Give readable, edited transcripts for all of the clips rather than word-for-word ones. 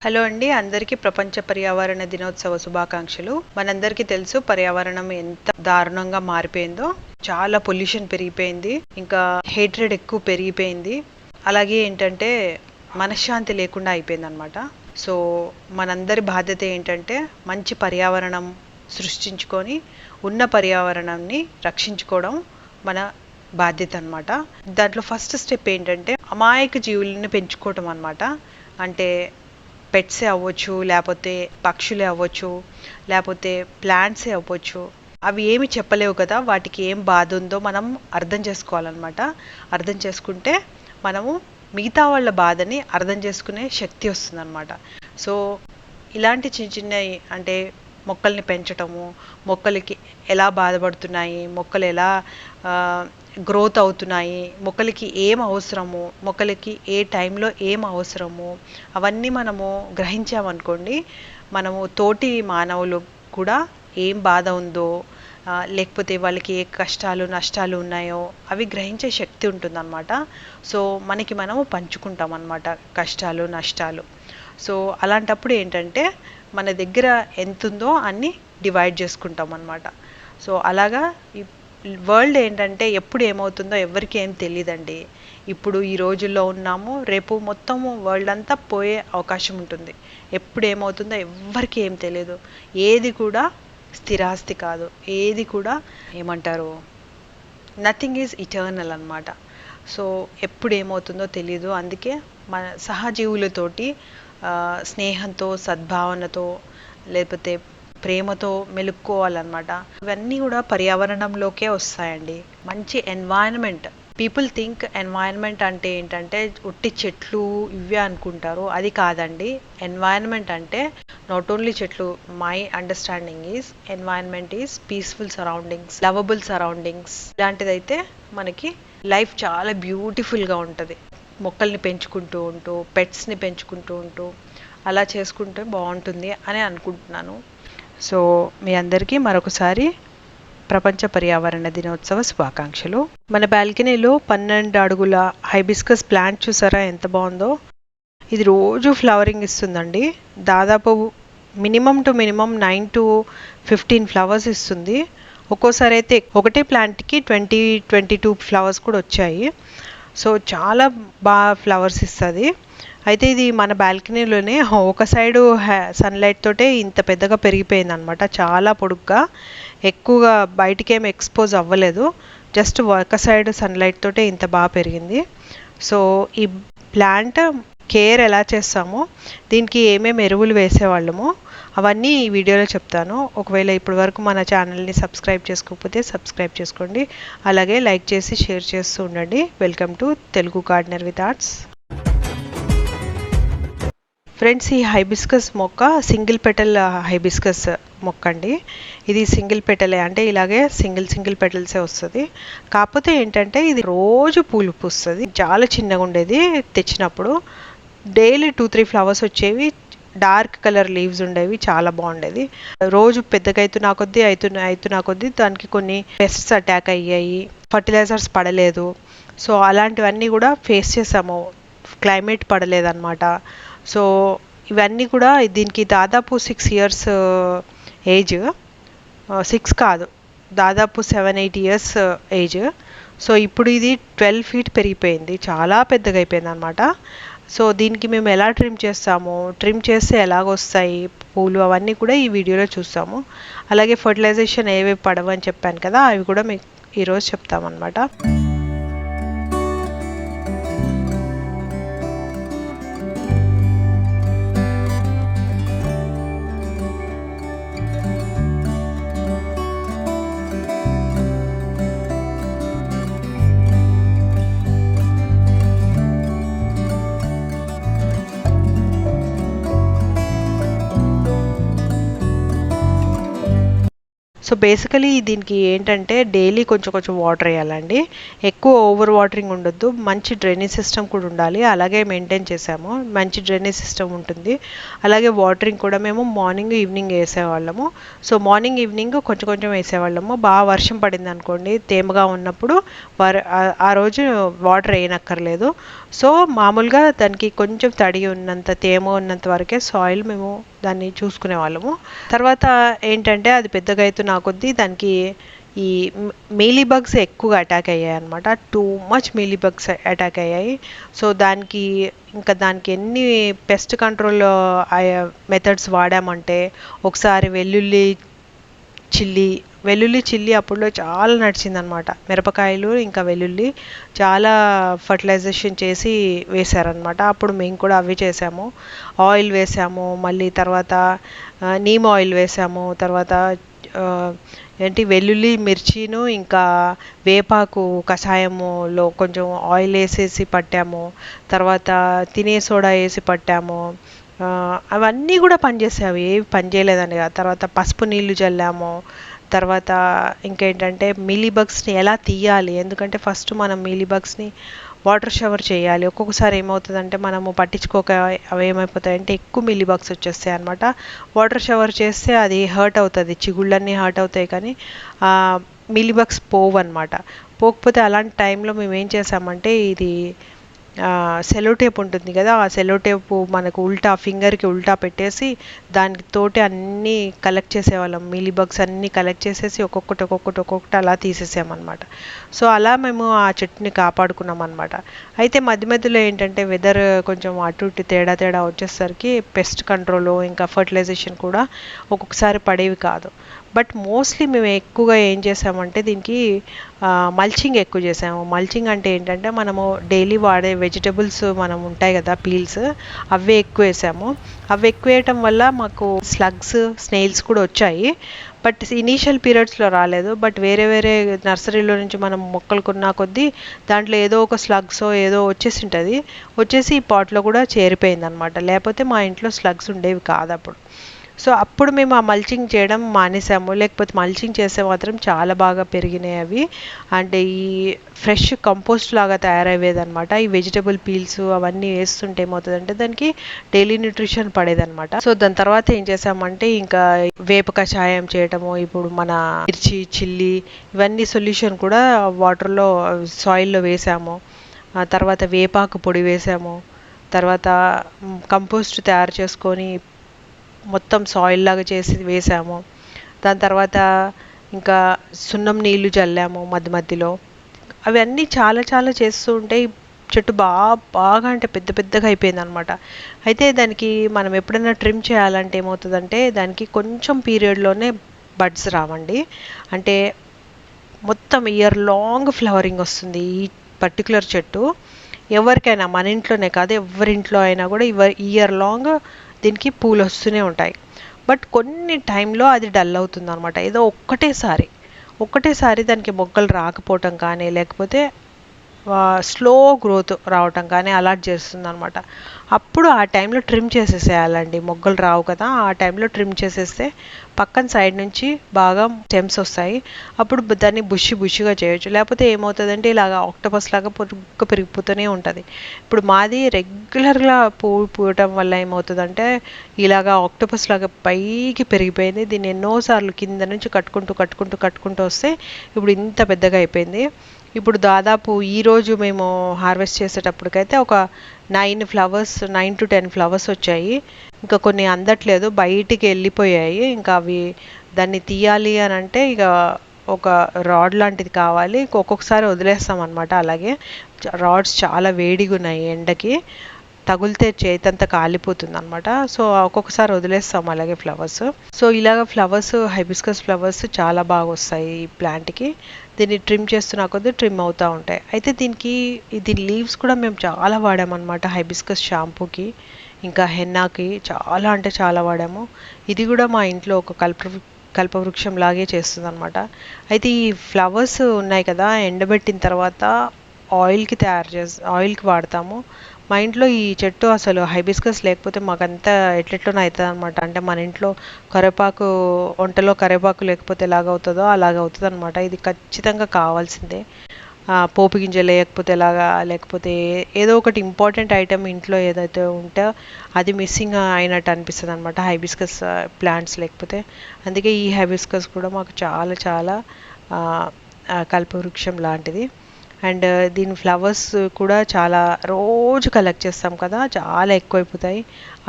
Hello అండి, అందరికీ ప్రపంచ పర్యావరణ దినోత్సవ శుభాకాంక్షలు. మనందరికీ తెలుసు పర్యావరణం ఎంత దారుణంగా మారిపోయిందో. చాలా పొల్యూషన్ పెరిగిపోయింది, ఇంకా హేట్రెడ్ ఎక్కువ పెరిగిపోయింది. అలాగే ఏంటంటే మనశ్శాంతి లేకుండా అయిపోయింది అనమాట. సో మనందరి బాధ్యత ఏంటంటే మంచి పర్యావరణం సృష్టించుకొని ఉన్న పర్యావరణాన్ని రక్షించుకోవడం మన బాధ్యత అనమాట. దాంట్లో ఫస్ట్ స్టెప్ ఏంటంటే అమాయక జీవులను పెంచుకోవటం అనమాట. అంటే పెట్సే అవ్వచ్చు, లేకపోతే పక్షులే అవ్వచ్చు, లేకపోతే ప్లాంట్సే అవ్వచ్చు. అవి ఏమి చెప్పలేవు కదా, వాటికి ఏం బాధ ఉందో మనం అర్థం చేసుకోవాలన్నమాట. అర్థం చేసుకుంటే మనము మిగతా వాళ్ళ బాధని అర్థం చేసుకునే శక్తి వస్తుందన్నమాట. సో ఇలాంటి చిన్న చిన్నవి అంటే మొక్కల్ని పెంచటము, మొక్కలకి ఎలా బాధపడుతున్నాయి, మొక్కలు ఎలా గ్రోత్ అవుతున్నాయి, మొక్కలకి ఏం అవసరము, మొక్కలకి ఏ టైంలో ఏం అవసరము, అవన్నీ మనము గ్రహించామనుకోండి, మనము తోటి మానవులు కూడా ఏం బాధ ఉందో, లేకపోతే వాళ్ళకి ఏ కష్టాలు నష్టాలు ఉన్నాయో అవి గ్రహించే శక్తి ఉంటుందన్నమాట. సో మనకి మనము పంచుకుంటాం అన్నమాట కష్టాలు నష్టాలు. సో అలాంటప్పుడు ఏంటంటే మన దగ్గర ఎంత ఉందో అన్ని డివైడ్ చేసుకుంటాం అన్నమాట. సో అలాగా వరల్డ్ ఏంటంటే ఎప్పుడు ఏమవుతుందో ఎవరికి ఏం తెలియదండి. ఇప్పుడు ఈ రోజుల్లో ఉన్నాము, రేపు మొత్తము వరల్డ్ అంతా పోయే అవకాశం ఉంటుంది. ఎప్పుడు ఏమవుతుందో ఎవ్వరికి ఏం తెలియదు. ఏది కూడా స్థిరాస్తి కాదు, ఏది కూడా ఏమంటారు, నథింగ్ ఈజ్ ఇటర్నల్ అన్నమాట. సో ఎప్పుడు ఏమవుతుందో తెలియదు. అందుకే మన సహజీవులతోటి స్నేహంతో, సద్భావనతో, లేకపోతే ప్రేమతో మెలుక్కోవాలన్నమాట. ఇవన్నీ కూడా పర్యావరణంలోకే వస్తాయండి. మంచి ఎన్వైరన్మెంట్, పీపుల్ థింక్ ఎన్వైరన్మెంట్ అంటే ఏంటంటే ఉట్టి చెట్లు ఇవే అనుకుంటారు. అది కాదండి. ఎన్వైరన్మెంట్ అంటే నాట్ ఓన్లీ చెట్లు. My understanding is environment is peaceful surroundings, lovable surroundings. ఇలాంటిదైతే మనకి లైఫ్ చాలా బ్యూటిఫుల్గా ఉంటుంది. మొక్కల్ని పెంచుకుంటూ ఉంటూ, పెట్స్ని పెంచుకుంటూ ఉంటూ అలా చేసుకుంటే బాగుంటుంది అని అనుకుంటున్నాను. సో మీ అందరికీ మరొకసారి ప్రపంచ పర్యావరణ దినోత్సవ శుభాకాంక్షలు. మన బాల్కనీలో 12 అడుగుల హైబిస్కస్ ప్లాంట్ చూసారా ఎంత బాగుందో. ఇది రోజు ఫ్లవరింగ్ ఇస్తుందండి. దాదాపు minimum to minimum 9 to 15 flowers ఇస్తుంది. ఒక్కోసారి అయితే ఒకటే ప్లాంట్కి 20-22 ఫ్లవర్స్ కూడా వచ్చాయి. సో చాలా బాగా ఫ్లవర్స్ ఇస్తుంది. అయితే ఇది మన బాల్కనీలోనే ఒక సైడు సన్లైట్ తోటే ఇంత పెద్దగా పెరిగిపోయింది అనమాట. చాలా పొడుగ్గా, ఎక్కువగా బయటికేం ఎక్స్పోజ్ అవ్వలేదు. జస్ట్ ఒక సైడ్ సన్లైట్ తోటే ఇంత బాగా పెరిగింది. సో ఈ ప్లాంట్ కేర్ ఎలా చేస్తామో, దీనికి ఏమేమి ఎరువులు వేసేవాళ్ళమో అవన్నీ ఈ వీడియోలో చెప్తాను. ఒకవేళ ఇప్పటి వరకు మన ఛానల్ని సబ్స్క్రైబ్ చేసుకోకపోతే సబ్స్క్రైబ్ చేసుకోండి. అలాగే లైక్ చేసి షేర్ చేస్తూ ఉండండి. Welcome to Telugu gardener with arts. Friends, ఈ హైబిస్కస్ మొక్క సింగిల్ పెటల్ హైబిస్కస్ మొక్క అండి. ఇది సింగిల్ పెటలే, అంటే ఇలాగే సింగిల్ పెటల్సే వస్తుంది. కాకపోతే ఏంటంటే ఇది రోజు పూలు పూస్తుంది. చాలా చిన్నగా ఉండేది తెచ్చినప్పుడు. డైలీ 2-3 ఫ్లవర్స్ వచ్చేవి. డార్క్ కలర్ లీవ్స్ ఉండేవి, చాలా బాగుండేది. రోజు పెద్దగా అవుతున్నా కొద్దీ దానికి కొన్ని పెస్ట్స్ అటాక్ అయ్యాయి, ఫర్టిలైజర్స్ పడలేదు. సో అలాంటివన్నీ కూడా ఫేస్ చేసాము. క్లైమేట్ పడలేదన్నమాట. సో ఇవన్నీ కూడా దీనికి దాదాపు 6 years ఏజ్. 6 కాదు, దాదాపు 7-8 years ఏజ్. సో ఇప్పుడు ఇది 12 feet పెరిగిపోయింది, చాలా పెద్దగా అయిపోయింది అనమాట. సో దీనికి మేము ఎలా ట్రిమ్ చేస్తాము, ట్రిమ్ చేస్తే ఎలాగొస్తాయి పూలు, అవన్నీ కూడా ఈ వీడియోలో చూస్తాము. అలాగే ఫర్టిలైజేషన్ ఏవేవి పడవని చెప్పాను కదా, అవి కూడా మీకు ఈరోజు చెప్తామన్నమాట. సో సో బేసికలీ దీనికి ఏంటంటే డైలీ కొంచెం కొంచెం వాటర్ వేయాలండి. ఎక్కువ ఓవర్ వాటరింగ్ ఉండొద్దు. మంచి డ్రైనేజ్ సిస్టమ్ కూడా ఉండాలి. అలాగే మెయింటైన్ చేసాము. మంచి డ్రైనేజ్ సిస్టమ్ ఉంటుంది. అలాగే వాటరింగ్ కూడా మేము మార్నింగ్ ఈవినింగ్ వేసేవాళ్ళము. సో మార్నింగ్ ఈవినింగ్ కొంచెం కొంచెం వేసేవాళ్ళము. బాగా వర్షం పడింది అనుకోండి, తేమగా ఉన్నప్పుడు ఆ రోజు వాటర్ వేయనక్కర్లేదు. సో మామూలుగా దానికి కొంచెం తడి ఉన్నంత, తేమ ఉన్నంత వరకే సాయిల్ మేము దాన్ని చూసుకునే వాళ్ళము. తర్వాత ఏంటంటే అది పెద్దగా అవుతున్న కొద్దీ దానికి ఈ మీలీ బగ్స్ ఎక్కువగా అటాక్ అయ్యాయి అనమాట. Too much mealy bugs attack అయ్యాయి. సో దానికి ఎన్ని పెస్ట్ కంట్రోల్ మెథడ్స్ వాడామంటే, ఒకసారి వెల్లుల్లి చిల్లి అప్పుడులో చాలా నడిచిందనమాట. మిరపకాయలు ఇంకా వెల్లుల్లి చాలా ఫర్టిలైజేషన్ చేసి వేశారనమాట. అప్పుడు మేము కూడా అవి చేసాము. ఆయిల్ వేసాము, మళ్ళీ తర్వాత నీమ్ ఆయిల్ వేసాము, తర్వాత వెల్లుల్లి మిర్చిను ఇంకా వేపాకు కషాయములో కొంచెం ఆయిల్ వేసేసి పట్టాము. తర్వాత తినే సోడా వేసి పట్టాము. అవన్నీ కూడా పనిచేసాయి, ఏవి పనిచేయలేదని కాదు. తర్వాత పసుపు నీళ్లు చల్లాము. తర్వాత ఇంకేంటంటే మీలీబగ్స్ని ఎలా తీయాలి, ఎందుకంటే ఫస్ట్ మనం మీలీబగ్స్ని వాటర్ షవర్ చేయాలి. ఒక్కొక్కసారి ఏమవుతుందంటే మనము పట్టించుకోక అవి ఏమైపోతాయంటే ఎక్కువ మీలీబగ్స్ వచ్చేస్తాయి అనమాట. వాటర్ షవర్ చేస్తే అది హర్ట్ అవుతుంది, చిగుళ్ళన్నీ హర్ట్ అవుతాయి, కానీ మీలీబగ్స్ పోవు అనమాట. పోకపోతే అలాంటి టైంలో మేము ఏం చేసామంటే, ఇది సెలో టేప్ ఉంటుంది కదా, ఆ సెలో టేపు మనకు ఫింగర్కి ఉల్టా పెట్టేసి దానితోటి అన్నీ కలెక్ట్ చేసేవాళ్ళం. మీలీబగ్స్ అన్నీ కలెక్ట్ చేసేసి ఒక్కొక్కటి అలా తీసేసామన్నమాట. సో అలా మేము ఆ చెట్టుని కాపాడుకున్నాం అనమాట. అయితే మధ్య మధ్యలో ఏంటంటే వెదర్ కొంచెం అటు ఇటు తేడా వచ్చేసరికి పెస్ట్ కంట్రోల్ ఇంకా ఫర్టిలైజేషన్ కూడా ఒక్కొక్కసారి పడేవి కాదు. బట్ మోస్ట్లీ మేము ఎక్కువగా ఏం చేసామంటే దీనికి మల్చింగ్ ఎక్కువ చేసాము. మల్చింగ్ అంటే ఏంటంటే మనము డైలీ వాడే వెజిటబుల్స్ మనం ఉంటాయి కదా, పీల్స్, అవే ఎక్కువ వేసాము. అవి ఎక్కువ వేయటం వల్ల మాకు స్లగ్స్, స్నేల్స్ కూడా వచ్చాయి. బట్ ఇనీషియల్ పీరియడ్స్లో రాలేదు. బట్ వేరే నర్సరీలో నుంచి మనం మొక్కలు కొన్నా కొద్దీ దాంట్లో ఏదో ఒక స్లగ్స్ ఏదో వచ్చేసి ఈ పాట్లో కూడా చేరిపోయింది అనమాట. లేకపోతే మా ఇంట్లో స్లగ్స్ ఉండేవి కాదు అప్పుడు. సో అప్పుడు మేము ఆ మల్చింగ్ చేయడం మానేసాము. లేకపోతే మల్చింగ్ చేస్తే మాత్రం చాలా బాగా పెరిగినాయి అవి. అంటే ఈ ఫ్రెష్ కంపోస్ట్ లాగా తయారయ్యేదన్నమాట. ఈ వెజిటబుల్ పీల్స్ అవన్నీ వేస్తుంటే ఏమవుతుందంటే దానికి డైలీ న్యూట్రిషన్ పడేదన్నమాట. సో దాని తర్వాత ఏం చేసామంటే ఇంకా వేప కషాయం చేయటము, ఇప్పుడు మన మిర్చి, చిల్లీ ఇవన్నీ సొల్యూషన్ కూడా వాటర్లో సాయిల్లో వేసాము. ఆ తర్వాత వేపాకు పొడి వేసాము. తర్వాత కంపోస్ట్ తయారు చేసుకొని మొత్తం సాయిల్ లాగా చేసి వేసాము. దాని తర్వాత ఇంకా సున్నం నీళ్లు చల్లాము మధ్యలో. అవన్నీ చాలా చేస్తూ ఉంటే చెట్టు బాగా అంటే పెద్దగా అయిపోయింది అనమాట. అయితే దానికి మనం ఎప్పుడైనా ట్రిమ్ చేయాలంటే ఏమవుతుందంటే దానికి కొంచెం పీరియడ్లోనే బడ్స్ రావండి. అంటే మొత్తం ఇయర్ లాంగ్ ఫ్లవరింగ్ వస్తుంది ఈ పర్టికులర్ చెట్టు. ఎవరికైనా మన ఇంట్లోనే కాదు, ఎవరింట్లో అయినా కూడా ఇయర్ లాంగ్ దీనికి పూలు వస్తూనే ఉంటాయి. బట్ కొన్ని టైంలో అది డల్ అవుతుంది అనమాట. ఏదో ఒక్కటేసారి దానికి మొగ్గలు రాకపోవటం కానీ, లేకపోతే స్లో గ్రోత్ రావటం కానీ అలర్ట్ చేస్తుంది అనమాట. అప్పుడు ఆ టైంలో ట్రిమ్ చేసేసేయాలండి. మొగ్గలు రావు కదా, ఆ టైంలో ట్రిమ్ చేసేస్తే పక్కన సైడ్ నుంచి బాగా స్టెమ్స్ వస్తాయి. అప్పుడు దాన్ని బుషిగా చేయొచ్చు. లేకపోతే ఏమవుతుందంటే ఇలాగా ఆక్టోపస్ లాగా పొరుగ్గా పెరిగిపోతూనే ఉంటుంది. ఇప్పుడు మాది రెగ్యులర్గా పూయటం వల్ల ఏమవుతుందంటే ఇలాగా ఆక్టోపస్ లాగా పైకి పెరిగిపోయింది. దీన్ని ఎన్నోసార్లు కింద నుంచి కట్టుకుంటూ వస్తే ఇప్పుడు ఇంత పెద్దగా అయిపోయింది. ఇప్పుడు దాదాపు ఈరోజు మేము హార్వెస్ట్ చేసేటప్పటికైతే ఒక 9 to 10 ఫ్లవర్స్ వచ్చాయి. ఇంకా కొన్ని అందట్లేదు, బయటికి వెళ్ళిపోయాయి. ఇంకా అవి దాన్ని తీయాలి అని అంటే ఇక ఒక రాడ్ లాంటిది కావాలి. ఒక్కొక్కసారి వదిలేస్తాం అనమాట. అలాగే రాడ్స్ చాలా వేడిగా ఉన్నాయి, ఎండకి తగిలితే చేతంతా కాలిపోతుంది అనమాట. సో ఒక్కొక్కసారి వదిలేస్తాం అలాగే ఫ్లవర్స్. సో ఇలాగ ఫ్లవర్స్, హైబిస్కస్ ఫ్లవర్స్ చాలా బాగా వస్తాయి ఈ ప్లాంట్కి. దీన్ని ట్రిమ్ చేస్తున్నా కొద్దీ ట్రిమ్ అవుతూ ఉంటాయి. అయితే దీని లీవ్స్ కూడా మేము చాలా వాడామన్నమాట. హైబిస్కస్ షాంపూకి ఇంకా హెన్నాకి చాలా వాడాము. ఇది కూడా మా ఇంట్లో ఒక కల్పవృక్షం లాగే చేస్తుంది అనమాట. అయితే ఈ ఫ్లవర్స్ ఉన్నాయి కదా, ఎండబెట్టిన తర్వాత ఆయిల్కి వాడతాము. మా ఇంట్లో ఈ చెట్టు అసలు హైబిస్కస్ లేకపోతే మాకంతా ఎట్లెట్లోనే అవుతుంది అనమాట. అంటే మన ఇంట్లో కరివేపాకు, వంటలో కరివేపాకు లేకపోతే ఎలాగవుతుందో అలాగవుతుంది అనమాట. ఇది ఖచ్చితంగా కావాల్సిందే. పోపు గింజలు లేకపోతే ఎలాగా, లేకపోతే ఏదో ఒకటి ఇంపార్టెంట్ ఐటెం ఇంట్లో ఏదైతే ఉంటే అది మిస్సింగ్ అయినట్టు అనిపిస్తుంది అనమాట హైబిస్కస్ ప్లాంట్స్ లేకపోతే. అందుకే ఈ హైబిస్కస్ కూడా మాకు చాలా చాలా కల్పవృక్షం లాంటిది. అండ్ దీని ఫ్లవర్స్ కూడా చాలా రోజు కలెక్ట్ చేస్తాం కదా, చాలా ఎక్కువైపోతాయి.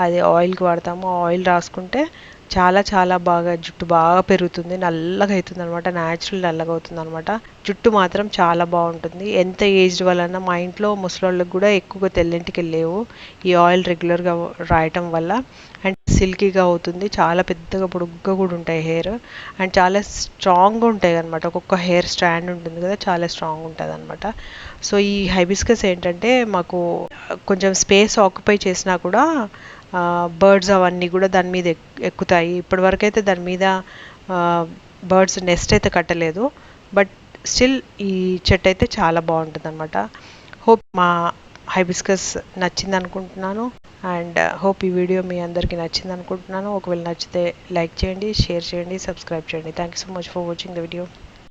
అది ఆయిల్కి వాడతాము. ఆయిల్ రాసుకుంటే చాలా చాలా బాగా జుట్టు బాగా పెరుగుతుంది, నల్లగా అవుతుంది అనమాట. న్యాచురల్ నల్లగా అవుతుంది అనమాట. జుట్టు మాత్రం చాలా బాగుంటుంది. ఎంత ఏజ్డ్ వాళ్ళన్నా, మా ఇంట్లో ముసలోళ్ళకి కూడా ఎక్కువగా తెల్లింటికి లేవు ఈ ఆయిల్ రెగ్యులర్గా రాయటం వల్ల. అండ్ సిల్కీగా అవుతుంది, చాలా పెద్దగా పొడుగ్గా కూడా ఉంటాయి హెయిర్. అండ్ చాలా స్ట్రాంగ్గా ఉంటాయి అనమాట. ఒక్కొక్క హెయిర్ స్ట్రాండ్ ఉంటుంది కదా, చాలా స్ట్రాంగ్ ఉంటుంది అనమాట. సో ఈ హైబిస్కస్ ఏంటంటే మాకు కొంచెం స్పేస్ ఆక్యుపై చేసినా కూడా బర్డ్స్ అవన్నీ కూడా దాని మీద ఎక్కుతాయి. ఇప్పటివరకు అయితే దాని మీద బర్డ్స్ నెస్ట్ అయితే కట్టలేదు, బట్ స్టిల్ ఈ చెట్టు అయితే చాలా బాగుంటుంది అనమాట. హోప్ మా హైబిస్కస్ నచ్చింది అనుకుంటున్నాను. అండ్ హోప్ ఈ వీడియో మీ అందరికీ నచ్చింది అనుకుంటున్నాను. ఒకవేళ నచ్చితే లైక్ చేయండి, షేర్ చేయండి, సబ్స్క్రైబ్ చేయండి. Thank you so much for watching the video.